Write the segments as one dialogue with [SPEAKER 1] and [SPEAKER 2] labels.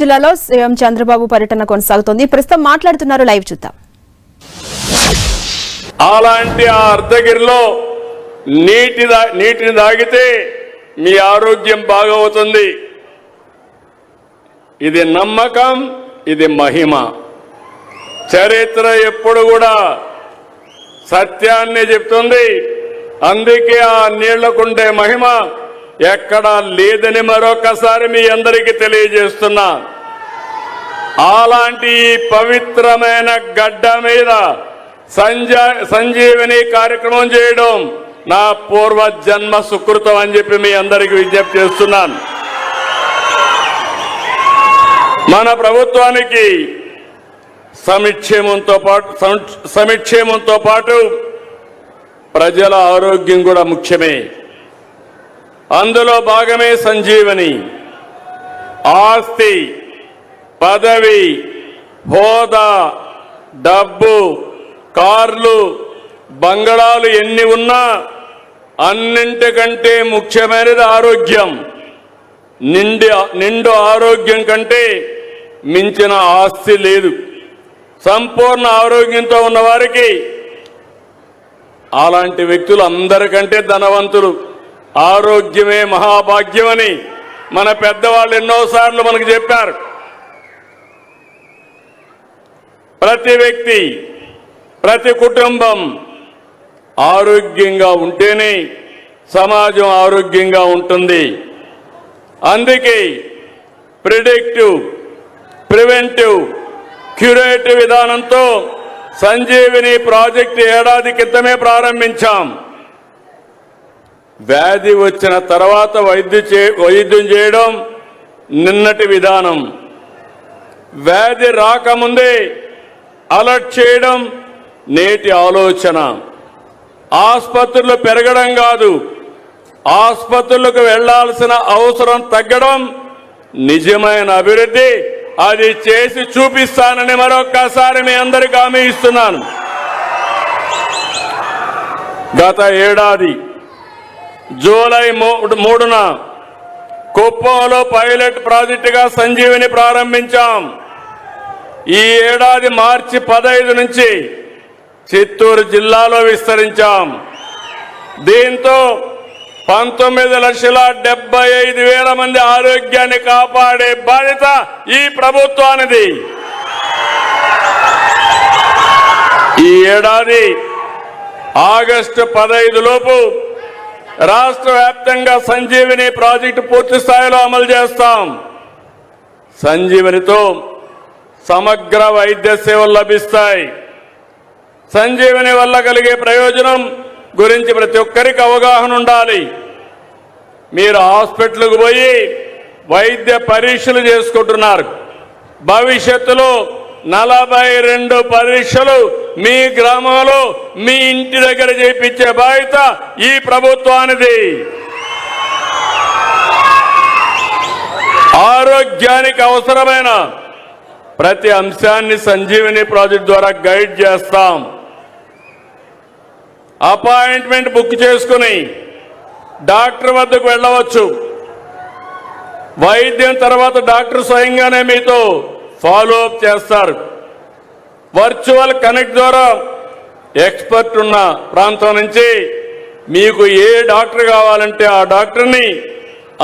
[SPEAKER 1] జిల్లాలో సీఎం చంద్రబాబు పర్యటన కొనసాగుతోంది. ప్రస్తుతం మాట్లాడుతున్నారు, లైవ్ చూద్దాం.
[SPEAKER 2] అలాంటి ఆ అర్ధగిరిలో నీటిని తాగితే మీ ఆరోగ్యం బాగవుతుంది. ఇది నమ్మకం, ఇది మహిమ. చరిత్ర ఎప్పుడు కూడా సత్యాన్ని చెప్తుంది. అందుకే ఆ నీళ్లకుండే మహిమ ఎక్కడా లేదని మరొకసారి మీ అందరికీ తెలియజేస్తున్నా. అలాంటి పవిత్రమైన గడ్డ మీద సంజీవని కార్యక్రమం చేయడం నా పూర్వ జన్మ సుకృతం అని చెప్పి మీ అందరికీ విజ్ఞప్తి చేస్తున్నాను. మన ప్రభుత్వానికి సమిక్షేమంతో పాటు ప్రజల ఆరోగ్యం కూడా ముఖ్యమే. అందులో భాగమే సంజీవని. ఆస్తి, పదవి, హోదా, డబ్బు, కార్లు, బంగళాలు ఎన్ని ఉన్నా అన్నింటికంటే ముఖ్యమైనది ఆరోగ్యం. నిండు ఆరోగ్యం కంటే మించిన ఆస్తి లేదు. సంపూర్ణ ఆరోగ్యంతో ఉన్న వారికి, అలాంటి వ్యక్తులు అందరికంటే ధనవంతులు. ఆరోగ్యమే మహాభాగ్యమని మన పెద్దవాళ్ళు ఎన్నోసార్లు మనకు చెప్పారు. ప్రతి వ్యక్తి, ప్రతి కుటుంబం ఆరోగ్యంగా ఉంటేనే సమాజం ఆరోగ్యంగా ఉంటుంది. అందుకే ప్రిడిక్టివ్, ప్రివెంటివ్, క్యూరేటివ్ విధానంతో సంజీవిని ప్రాజెక్టు ఏడాది క్రితమే ప్రారంభించాం. వ్యాధి వచ్చిన తర్వాత వైద్యం చేయడం నిన్నటి విధానం. వ్యాధి రాకముందే అలర్ట్ చేయడం నేటి ఆలోచన. ఆసుపత్రులు పెరగడం కాదు, ఆసుపత్రులకు వెళ్లాల్సిన అవసరం తగ్గడం నిజమైన అభివృద్ధి. అది చేసి చూపిస్తానని మరొక్కసారి మీ అందరికీ హామీ ఇస్తున్నాను. గత ఏడాది జూలై 3న కుప్పంలో పైలట్ ప్రాజెక్టుగా సంజీవిని ప్రారంభించాం. ఈ ఏడాది మార్చి 15 నుంచి చిత్తూరు జిల్లాలో విస్తరించాం. దీంతో 19,75,000 మంది ఆరోగ్యాన్ని కాపాడే బాధ్యత ఈ ప్రభుత్వానిది. ఈ ఏడాది ఆగస్టు 15 లోపు రాష్ట్ర వ్యాప్తంగా సంజీవిని ప్రాజెక్టు పూర్తి స్థాయిలో అమలు చేస్తాం. సంజీవినితో సమగ్ర వైద్య సేవలు లభిస్తాయి. సంజీవిని వల్ల కలిగే ప్రయోజనం గురించి ప్రతి ఒక్కరికి అవగాహన ఉండాలి. మీరు హాస్పిటల్కు పోయి వైద్య పరీక్షలు చేసుకుంటున్నారు. భవిష్యత్తులో 42 పరీక్షలు మీ గ్రామంలో, మీ ఇంటి దగ్గర చేయించే బాధ్యత ఈ ప్రభుత్వానిది. ఆరోగ్యానికి అవసరమైన ప్రతి అంశాన్ని సంజీవిని ప్రాజెక్ట్ ద్వారా గైడ్ చేస్తాం. అపాయింట్మెంట్ బుక్ చేసుకుని డాక్టర్ వద్దకు వెళ్ళవచ్చు. వైద్యం తర్వాత డాక్టర్ స్వయంగానే మీతో ఫాలో అప్ చేస్తారు. వర్చువల్ కనెక్ట్ ద్వారా ఎక్స్పర్ట్ ఉన్న ప్రాంతం నుంచి మీకు ఏ డాక్టర్ కావాలంటే ఆ డాక్టర్ని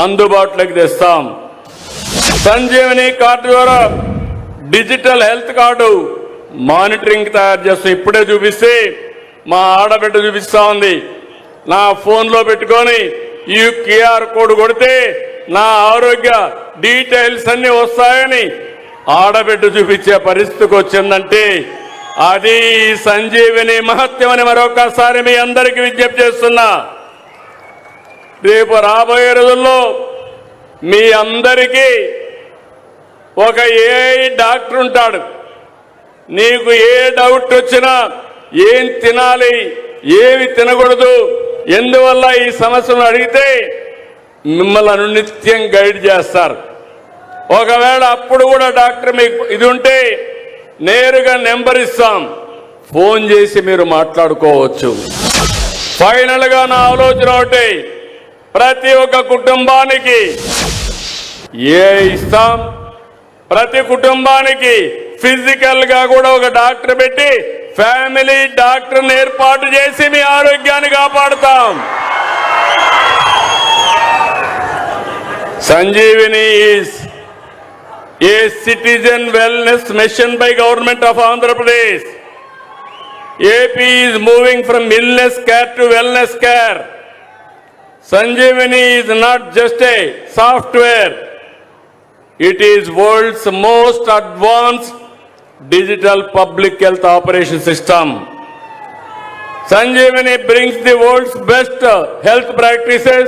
[SPEAKER 2] అందుబాటులోకి తెస్తాం. సంజీవని కార్డు ద్వారా డిజిటల్ హెల్త్ కార్డు మానిటరింగ్ తయారు చేస్తాం. ఇప్పుడే చూపిస్తే మా ఆడబిడ్డ చూపిస్తా ఉంది. నా ఫోన్లో పెట్టుకొని ఈ క్యూఆర్ కోడ్ కొడితే నా ఆరోగ్య డీటెయిల్స్ అన్ని వస్తాయని ఆడబిడ్డ చూపించే పరిస్థితికి వచ్చిందంటే అది సంజీవిని మహత్యం అని మరొకసారి మీ అందరికీ విజ్ఞప్తి చేస్తున్నా. రేపు రాబోయే రోజుల్లో మీ అందరికీ ఒక ఏఐ డాక్టర్ ఉంటాడు. నీకు ఏ డౌట్ వచ్చినా, ఏం తినాలి, ఏమి తినకూడదు, ఎందువల్ల ఈ సమస్యను అడిగితే మిమ్మల్ని అనునిత్యం గైడ్ చేస్తారు. ఒకవేళ అప్పుడు కూడా డాక్టర్ మీకు ఇది ఉంటే నేరుగా నెంబర్ ఇస్తాం, ఫోన్ చేసి మీరు మాట్లాడుకోవచ్చు. ఫైనల్ గా నా ఆలోచన ఒకటి, ప్రతి ఒక్క కుటుంబానికి ఏ ఇస్తాం, ప్రతి కుటుంబానికి ఫిజికల్ గా కూడా ఒక డాక్టర్ పెట్టి ఫ్యామిలీ డాక్టర్ని ఏర్పాటు చేసి మీ ఆరోగ్యాన్ని కాపాడుతాం. Sanjeevini is a citizen wellness mission by government of Andhra Pradesh. AP is moving from illness care to wellness care. Sanjeevani is not just a software. It is world's most advanced digital public health operation system. Sanjeevani brings the world's best health practices,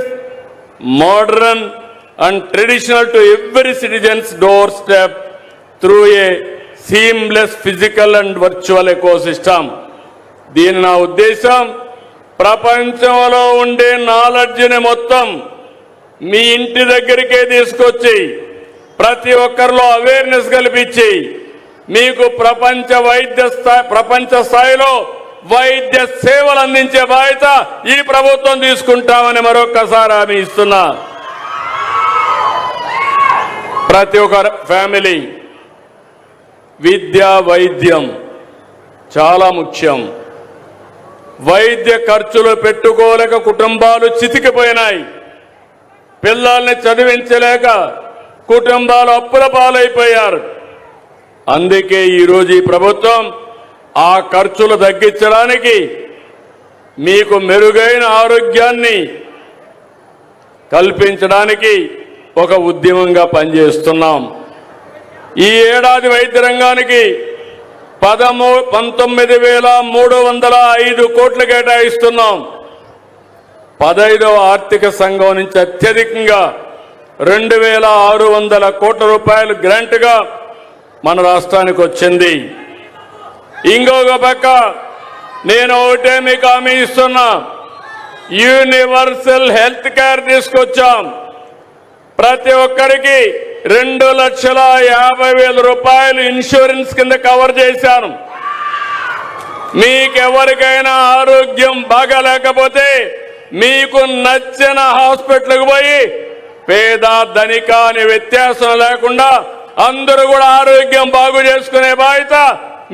[SPEAKER 2] modern and traditional, to every citizen's doorstep through a seamless physical and virtual ecosystem. దీని నా ఉద్దేశం, ప్రపంచంలో ఉండే నాలెడ్జ్ని మొత్తం మీ ఇంటి దగ్గరికే తీసుకొచ్చి ప్రతి ఒక్కరిలో అవేర్నెస్ కల్పించి మీకు ప్రపంచ స్థాయిలో వైద్య సేవలు అందించే బాధ్యత ఈ ప్రభుత్వం తీసుకుంటామని మరొక్కసారి హామీ ఇస్తున్నా. ప్రతి ఒక్క ఫ్యామిలీ విద్య వైద్యం చాలా ముఖ్యం. వైద్య ఖర్చులు పెట్టుకోలేక కుటుంబాలు చితికిపోయినాయి. పిల్లల్ని చదివించలేక కుటుంబాలు అప్పుల పాలైపోయారు. అందుకే ఈరోజు ఈ ప్రభుత్వం ఆ ఖర్చులు తగ్గించడానికి, మీకు మెరుగైన ఆరోగ్యాన్ని కల్పించడానికి ఒక ఉద్యమంగా పనిచేస్తున్నాం. ఈ ఏడాది వైద్య రంగానికి 19,305 కోట్లు కేటాయిస్తున్నాం. 15వ ఆర్థిక సంఘం నుంచి అత్యధికంగా 2,600 కోట్ల రూపాయలు గ్రాంట్గా మన రాష్ట్రానికి వచ్చింది. ఇంకొక పక్క నేను ఒకటే మీకు హామీ ఇస్తున్నా, యూనివర్సల్ హెల్త్ కేర్ తీసుకొచ్చాం. ప్రతి ఒక్కరికి 2,50,000 రూపాయలు ఇన్సూరెన్స్ కింద కవర్ చేశాను. మీకెవరికైనా ఆరోగ్యం బాగాలేకపోతే మీకు నచ్చిన హాస్పిటల్కి పోయి పేద ధనిక అనే వ్యత్యాసం లేకుండా అందరూ కూడా ఆరోగ్యం బాగు చేసుకునే బాధ్యత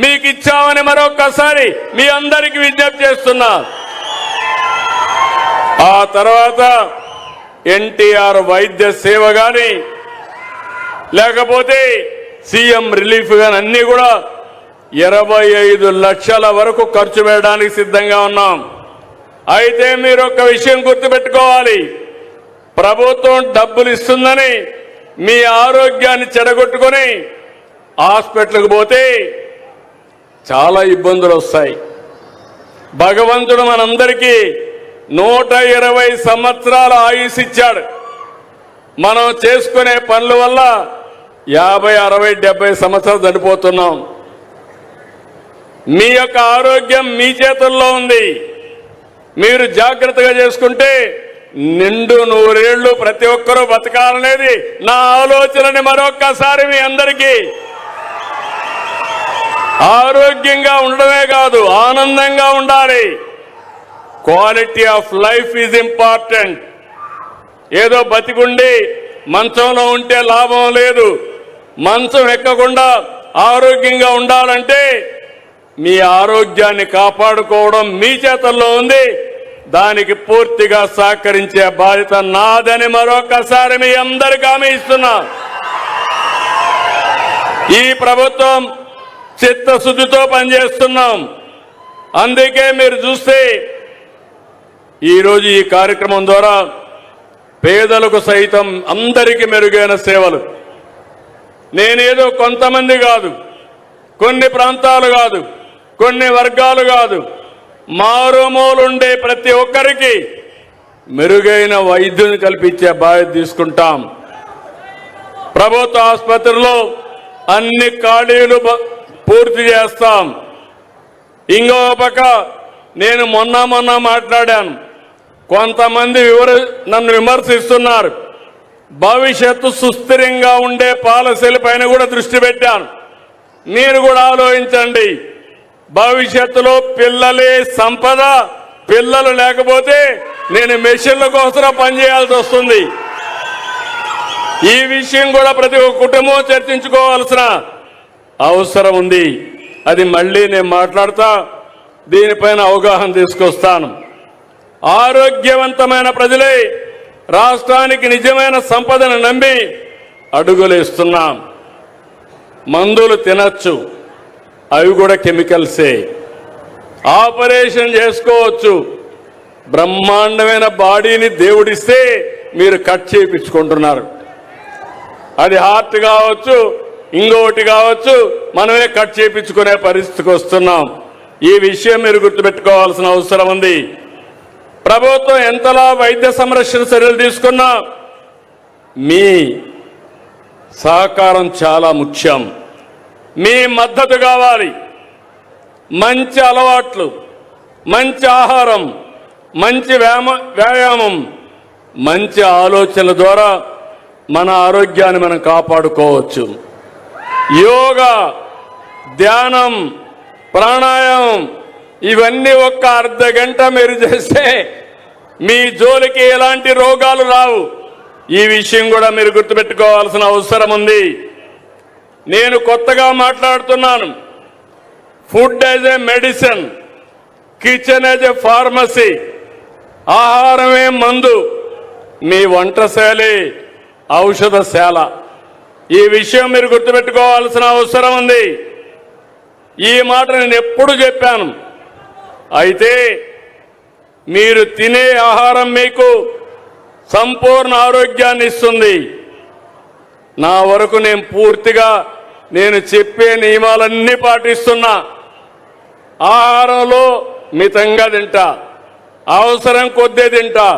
[SPEAKER 2] మీకు ఇచ్చామని మరొక్కసారి మీ అందరికీ విజ్ఞప్తి చేస్తున్నా. ఆ తర్వాత ఎన్టీఆర్ వైద్య సేవ గాని లేకపోతే సీఎం రిలీఫ్ గాని అన్ని కూడా 25 లక్షల వరకు ఖర్చు పెట్టడానికి సిద్ధంగా ఉన్నాం. అయితే మీరు ఒక విషయం గుర్తుపెట్టుకోవాలి, ప్రభుత్వం డబ్బులు ఇస్తుందని మీ ఆరోగ్యాన్ని చెడగొట్టుకొని హాస్పిటల్కి పోతే చాలా ఇబ్బందులు వస్తాయి. భగవంతుడు మనందరికీ 120 సంవత్సరాల ఆయుష్ ఇచ్చాడు. మనం చేసుకునే పనుల వల్ల 50, 60, 70 సంవత్సరాలు చనిపోతున్నాం. మీ యొక్క ఆరోగ్యం మీ చేతుల్లో ఉంది. మీరు జాగ్రత్తగా చేసుకుంటే నిండు 100 ఏళ్లు ప్రతి ఒక్కరూ బతకాలనేది నా ఆలోచనని మరొక్కసారి మీ అందరికీ. ఆరోగ్యంగా ఉండడమే కాదు, ఆనందంగా ఉండాలి. Quality of life is important. ఏదో బతికుండి మంచంలో ఉంటే లాభం లేదు. మంచం ఎక్కకుండా ఆరోగ్యంగా ఉండాలంటే మీ ఆరోగ్యాన్ని కాపాడుకోవడం మీ చేతుల్లో ఉంది. దానికి పూర్తిగా సహకరించే బాధ్యత నాదని మరొకసారి మీ అందరికీ హామీ ఇస్తున్నా. ఈ ప్రభుత్వం చిత్తశుద్ధితో పనిచేస్తున్నాం. అందుకే మీరు చూస్తే ఈరోజు ఈ కార్యక్రమం ద్వారా పేదలకు సైతం అందరికీ మెరుగైన సేవలు. నేనేదో కొంతమంది కాదు, కొన్ని ప్రాంతాలు కాదు, కొన్ని వర్గాలు కాదు, మారుమూలుండే ప్రతి ఒక్కరికి మెరుగైన వైద్యుని కల్పించే బాధ్యత తీసుకుంటాం. ప్రభుత్వ ఆసుపత్రిలో అన్ని ఖాళీలు పూర్తి చేస్తాం. ఇంకో పక్క నేను మొన్న మాట్లాడాను. కొంతమంది నన్ను విమర్శిస్తున్నారు. భవిష్యత్తు సుస్థిరంగా ఉండే పాలసీల పైన కూడా దృష్టి పెట్టాను. మీరు కూడా ఆలోచించండి. భవిష్యత్తులో పిల్లలే సంపద. పిల్లలు లేకపోతే నేను మెషిన్ల కోసం పనిచేయాల్సి వస్తుంది. ఈ విషయం కూడా ప్రతి ఒక్క కుటుంబం చర్చించుకోవాల్సిన అవసరం ఉంది. అది మళ్ళీ నేను మాట్లాడతా, దీనిపైన అవగాహన తీసుకొస్తాను. ఆరోగ్యవంతమైన ప్రజలే రాష్ట్రానికి నిజమైన సంపదను నమ్మి అడుగులేస్తున్నాం. మందులు తినచ్చు, అవి కూడా కెమికల్సే. ఆపరేషన్ చేసుకోవచ్చు, బ్రహ్మాండమైన బాడీని దేవుడిస్తే మీరు కట్ చేయించుకుంటున్నారు. అది హార్ట్ కావచ్చు, ఇంకొకటి కావచ్చు, మనమే కట్ చేయించుకునే పరిస్థితికి వస్తున్నాం. ఈ విషయం మీరు గుర్తుపెట్టుకోవాల్సిన అవసరం ఉంది. ప్రభుత్వం ఎంతలా వైద్య సంరక్షణ చర్యలు తీసుకున్నా మీ సహకారం చాలా ముఖ్యం. మీ మద్దతు కావాలి. మంచి అలవాట్లు, మంచి ఆహారం, మంచి వ్యాయామం, మంచి ఆలోచనల ద్వారా మన ఆరోగ్యాన్ని మనం కాపాడుకోవచ్చు. యోగా, ధ్యానం, ప్రాణాయామం ఇవన్నీ ఒక్క అర్ధ గంట మీరు చేస్తే మీ జోలికి ఎలాంటి రోగాలు రావు. ఈ విషయం కూడా మీరు గుర్తుపెట్టుకోవాల్సిన అవసరం ఉంది. నేను కొత్తగా మాట్లాడుతున్నాను. Food as a medicine, kitchen as a pharmacy. ఆహారమే మందు, మీ వంటశాలే ఔషధశాల. ఈ విషయం మీరు గుర్తుపెట్టుకోవాల్సిన అవసరం ఉంది. ఈ మాట నేను ఎప్పుడు చెప్పాను. అయితే మీరు తినే ఆహారం మీకు సంపూర్ణ ఆరోగ్యాన్ని ఇస్తుంది. నా వరకు నేను పూర్తిగా నేను చెప్పే నియమాలన్నీ పాటిస్తున్నా. ఆహారంలో మితంగా తింటా, అవసరం కొద్దే తింటా,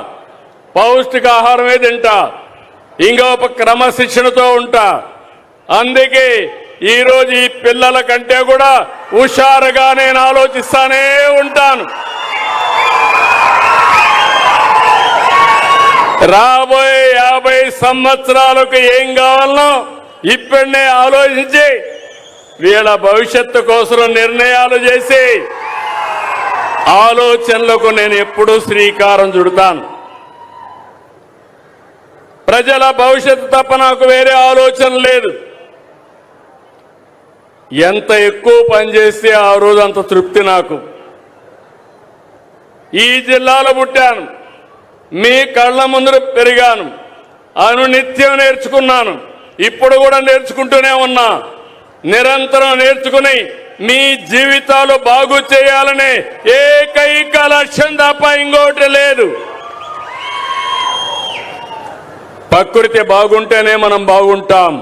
[SPEAKER 2] పౌష్టికాహారమే తింటా, ఇంకొక క్రమశిక్షణతో ఉంటా. అందుకే ఈరోజు ఈ పిల్లల కంటే కూడా హుషారుగా నేను ఆలోచిస్తానే ఉంటాను. రాబోయే 50 సంవత్సరాలకు ఏం కావాలనో ఇప్పుడే ఆలోచించి వీళ్ళ భవిష్యత్తు కోసం నిర్ణయాలు చేసి ఆలోచనలకు నేను ఎప్పుడూ శ్రీకారం చుడతాను. ప్రజల భవిష్యత్తు తప్ప నాకు వేరే ఆలోచన లేదు. ఎంత ఎక్కువ పనిచేస్తే ఆ రోజు అంత తృప్తి నాకు. ఈ జిల్లాలో పుట్టాను, మీ కళ్ళ ముందు పెరిగాను, అనునిత్యం నేర్చుకున్నాను, ఇప్పుడు కూడా నేర్చుకుంటూనే ఉన్నా. నిరంతరం నేర్చుకుని మీ జీవితాలు బాగు చేయాలనే ఏకైక లక్ష్యం తప్ప ఇంకోటి లేదు. ప్రకృతి బాగుంటేనే మనం బాగుంటాం.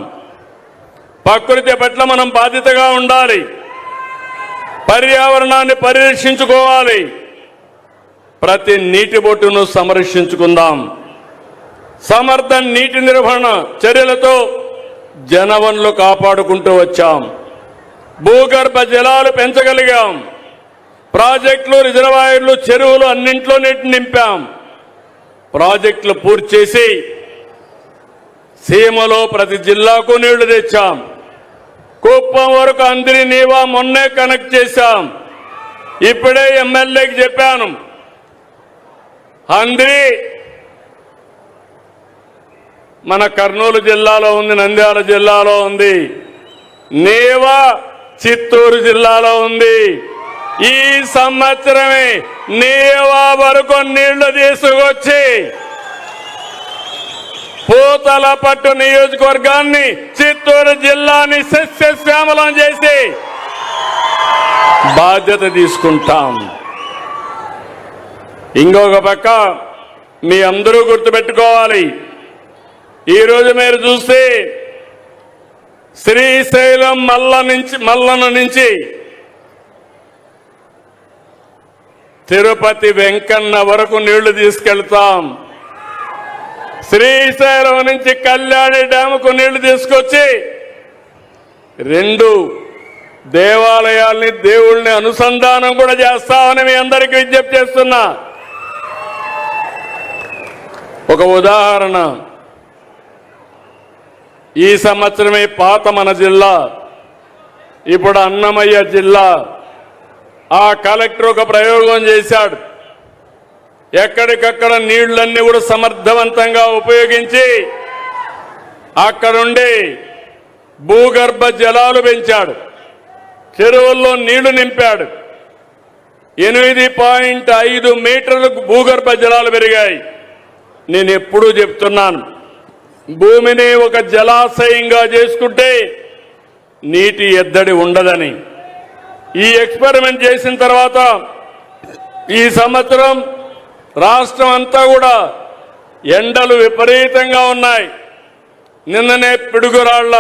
[SPEAKER 2] ప్రకృతి పట్ల మనం బాధ్యతగా ఉండాలి. పర్యావరణాన్ని పరిరక్షించుకోవాలి. ప్రతి నీటి బొట్టును సంరక్షించుకుందాం. సమర్థ నీటి నిర్వహణ చర్యలతో జనవనరులు కాపాడుకుంటూ వచ్చాం. భూగర్భ జలాలు పెంచగలిగాం. ప్రాజెక్టులు, రిజర్వాయర్లు, చెరువులు అన్నింట్లో నీటిని నింపాం. ప్రాజెక్టులు పూర్తి చేసి సీమలో ప్రతి జిల్లాకు నీళ్లు తెచ్చాం. కుప్పం వరకు అందరి నీవా మొన్నే కనెక్ట్ చేశాం. ఇప్పుడే ఎమ్మెల్యేకి చెప్పాను, అందరి మన కర్నూలు జిల్లాలో ఉంది, నంద్యాల జిల్లాలో ఉంది, నీవా చిత్తూరు జిల్లాలో ఉంది. ఈ సంవత్సరమే నీవా వరకు నీళ్లు తీసుకొచ్చి పూతలపట్టు నియోజకవర్గాన్ని, చిత్తూరు జిల్లాని సస్యశ్యామలం చేసి బాధ్యత తీసుకుంటాం. ఇంకొక పక్క మీ అందరూ గుర్తుపెట్టుకోవాలి. ఈరోజు మీరు చూస్తే శ్రీశైలం మల్లన నుంచి తిరుపతి వెంకన్న వరకు నీళ్లు తీసుకెళ్తాం. శ్రీశైలం నుంచి కళ్యాణి డ్యాముకు నీళ్లు తీసుకొచ్చి 2 దేవాలయాల్ని, దేవుళ్ళని అనుసంధానం కూడా చేస్తామని మీ అందరికీ విజ్ఞప్తి చేస్తున్నా. ఒక ఉదాహరణ, ఈ సంవత్సరమే పాత మన జిల్లా, ఇప్పుడు అన్నమయ్య జిల్లా, ఆ కలెక్టర్ ఒక ప్రయోగం చేశాడు. ఎక్కడికక్కడ నీళ్లన్నీ కూడా సమర్థవంతంగా ఉపయోగించి అక్కడుండి భూగర్భ జలాలు పెంచాడు, చెరువుల్లో నీళ్లు నింపాడు. 8.5 మీటర్లకు భూగర్భ జలాలు పెరిగాయి. నేను ఎప్పుడూ చెప్తున్నాను, భూమిని ఒక జలాశయంగా చేసుకుంటే నీటి ఎద్దడి ఉండదని. ఈ ఎక్స్పెరిమెంట్ చేసిన తర్వాత ఈ సంవత్సరం రాష్ట్రం అంతా కూడా ఎండలు విపరీతంగా ఉన్నాయి. నిన్ననే పిడుగురాళ్ల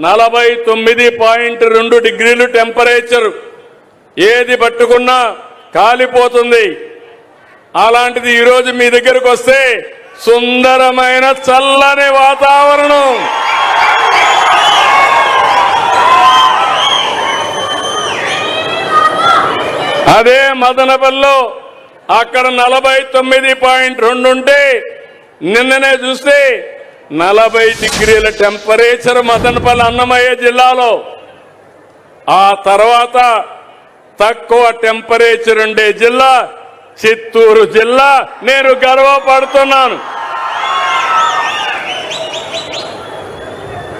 [SPEAKER 2] 49.2 డిగ్రీలు టెంపరేచర్, ఏది పట్టుకున్నా కాలిపోతుంది. అలాంటిది ఈరోజు మీ దగ్గరకు వస్తే సుందరమైన చల్లని వాతావరణం. అదే మదనపల్లిలో అక్కడ 49.2 ఉంటే నిన్ననే చూస్తే 40 డిగ్రీల టెంపరేచర్ మదనపల్లి అన్నమయ్య జిల్లాలో. ఆ తర్వాత తక్కువ టెంపరేచర్ ఉండే జిల్లా చిత్తూరు జిల్లా. నేను గర్వపడుతున్నాను.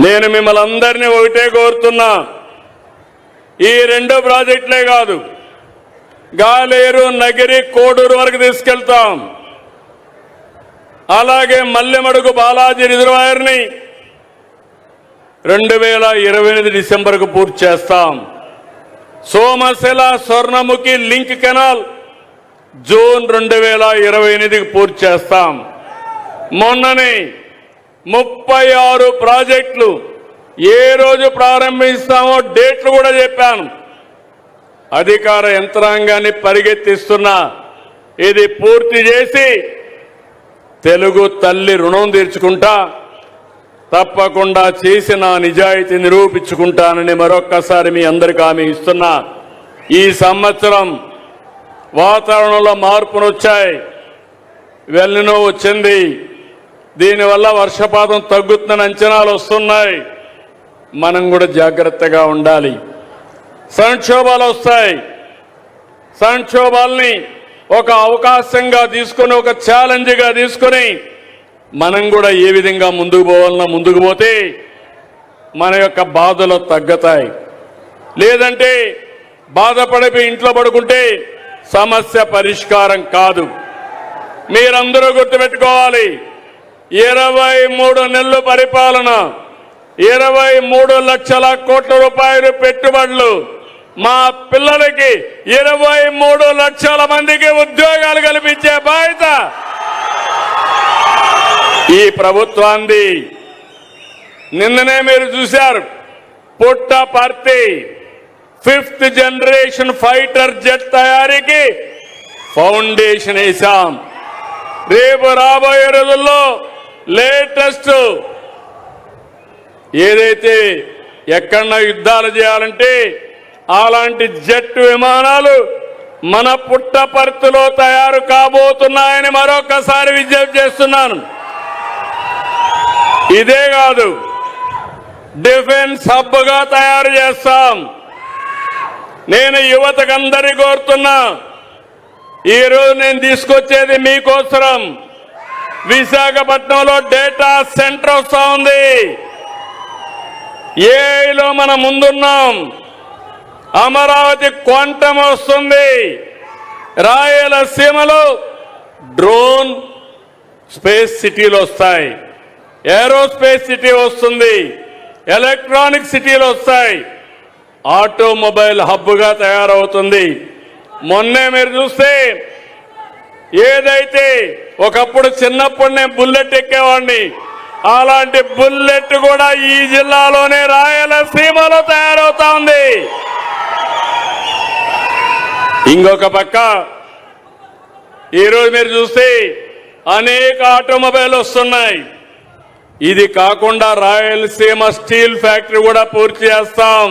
[SPEAKER 2] నేను మిమ్మల్ని అందరినీ ఒకటే కోరుతున్నా, ఈ 2 ప్రాజెక్టులే కాదు, గాలేరు, నగిరి, కోడూరు వరకు తీసుకెళ్తాం. అలాగే మల్లెమడుగు బాలాజీ రిజర్వాయర్ని 2028 డిసెంబర్కు పూర్తి చేస్తాం. Somasila Swarnamukhi link canal June 2028కి పూర్తి చేస్తాం. మొన్ననే 36 ప్రాజెక్టులు ఏ రోజు ప్రారంభిస్తామో డేట్లు కూడా చెప్పాను. అధికార యంత్రాంగాన్ని పరిగెత్తిస్తున్నా, ఇది పూర్తి చేసి తెలుగు తల్లి రుణం తీర్చుకుంటా, తప్పకుండా చేసిన నిజాయితీ నిరూపించుకుంటానని మరొక్కసారి మీ అందరికీ హామీ ఇస్తున్నా. ఈ సంవత్సరం వాతావరణంలో మార్పులు వచ్చాయి, వెల్లినో వచ్చింది. దీనివల్ల వర్షపాతం తగ్గుతుందని అంచనాలు వస్తున్నాయి. మనం కూడా జాగ్రత్తగా ఉండాలి. సంక్షోభాలు వస్తాయి. సంక్షోభాల్ని ఒక అవకాశంగా తీసుకొని, ఒక ఛాలెంజ్గా తీసుకొని మనం కూడా ఏ విధంగా ముందుకు పోవాలన్నా ముందుకు పోతే మన యొక్క బాధలు తగ్గుతాయి. లేదంటే బాధపడిపోయి ఇంట్లో పడుకుంటే సమస్య పరిష్కారం కాదు. మీరందరూ గుర్తుపెట్టుకోవాలి, 23 నెలలు పరిపాలన, 23 లక్షల కోట్ల రూపాయలు పెట్టుబడులు, మా పిల్లలకి 23 లక్షల మందికి ఉద్యోగాలు కల్పించే బాధ్యత ఈ ప్రభుత్వాన్ని. నిన్ననే మీరు చూశారు, Puttaparthi 5th generation fighter jet తయారీకి ఫౌండేషన్ వేశాం. రేపు రాబోయే రోజుల్లో లేటెస్ట్ ఏదైతే ఎక్కడన్నా యుద్ధాలు చేయాలంటే అలాంటి జెట్ విమానాలు మన పుట్టపర్తిలో తయారు కాబోతున్నాయని మరొకసారి విజ్ఞప్తి చేస్తున్నాను. ఇదే కాదు, డిఫెన్స్ హబ్గా తయారు చేస్తాం. నేను యువతకందరి కోరుతున్నా, ఈరోజు నేను తీసుకొచ్చేది మీకోసరం. విశాఖపట్నంలో డేటా సెంటర్ వస్తా ఉంది. ఏఐలో మనం ముందున్నాం. అమరావతి క్వాంటమ్ వస్తుంది. రాయలసీమలో డ్రోన్ స్పేస్ సిటీలు వస్తాయి, ఏరోస్పేస్ సిటీ వస్తుంది, ఎలక్ట్రానిక్ సిటీలు వస్తాయి, ఆటోమొబైల్ హబ్గా తయారవుతుంది. మొన్నే మీరు చూస్తే ఏదైతే ఒకప్పుడు చిన్నప్పుడు నేను బుల్లెట్ ఎక్కేవాడిని, అలాంటి బుల్లెట్ కూడా ఈ జిల్లాలోనే రాయలసీమలో తయారవుతా ఉంది. ఇంకొక పక్క ఈరోజు మీరు చూస్తే అనేక ఆటోమొబైల్ వస్తున్నాయి. ఇది కాకుండా రాయలసీమ స్టీల్ ఫ్యాక్టరీ కూడా పూర్తి చేస్తాం.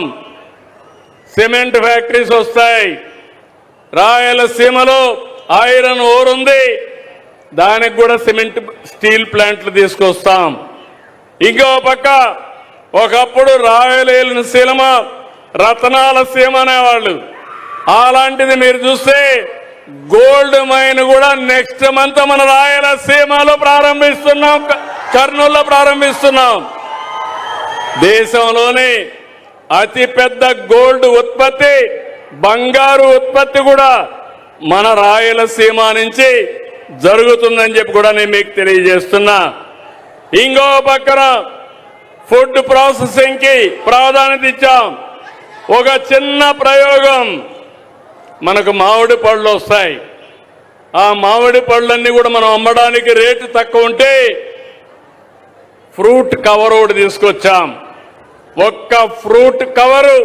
[SPEAKER 2] సిమెంట్ ఫ్యాక్టరీస్ వస్తాయి. రాయలసీమలో ఐరన్ ఓర్ ఉంది, దానికి కూడా సిమెంట్ స్టీల్ ప్లాంట్లు తీసుకొస్తాం. ఇంకో పక్క ఒకప్పుడు రాయలసీమ రతనాల సీమ అనేవాళ్ళు, అలాంటిది మీరు చూస్తే గోల్డ్ మైన్ కూడా నెక్స్ట్ మంత్ మన రాయలసీమలో ప్రారంభిస్తున్నాం. కర్నూలులో ప్రారంభిస్తున్నాం. దేశంలోని అతిపెద్ద గోల్డ్ ఉత్పత్తి, బంగారు ఉత్పత్తి కూడా మన రాయలసీమ నుంచి జరుగుతుందని చెప్పి కూడా నేను మీకు తెలియజేస్తున్నా. ఇంకో పక్కన ఫుడ్ ప్రాసెసింగ్ కి ప్రాధాన్యత ఇచ్చాం. ఒక చిన్న ప్రయోగం, మనకు మామిడి పళ్ళు వస్తాయి. ఆ మామిడి పళ్ళన్నీ కూడా మనం అమ్మడానికి రేటు తక్కువ ఉంటే ఫ్రూట్ కవర్ ఒకటి తీసుకొచ్చాం. ఒక్క ఫ్రూట్ కవరు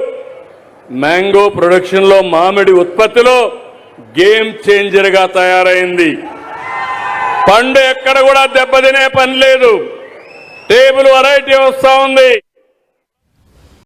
[SPEAKER 2] మ్యాంగో ప్రొడక్షన్ లో, మామిడి ఉత్పత్తిలో గేమ్ చేంజర్ గా తయారైంది. పండు ఎక్కడ కూడా దెబ్బతినే పని లేదు. టేబుల్ వెరైటీ వస్తా ఉంది.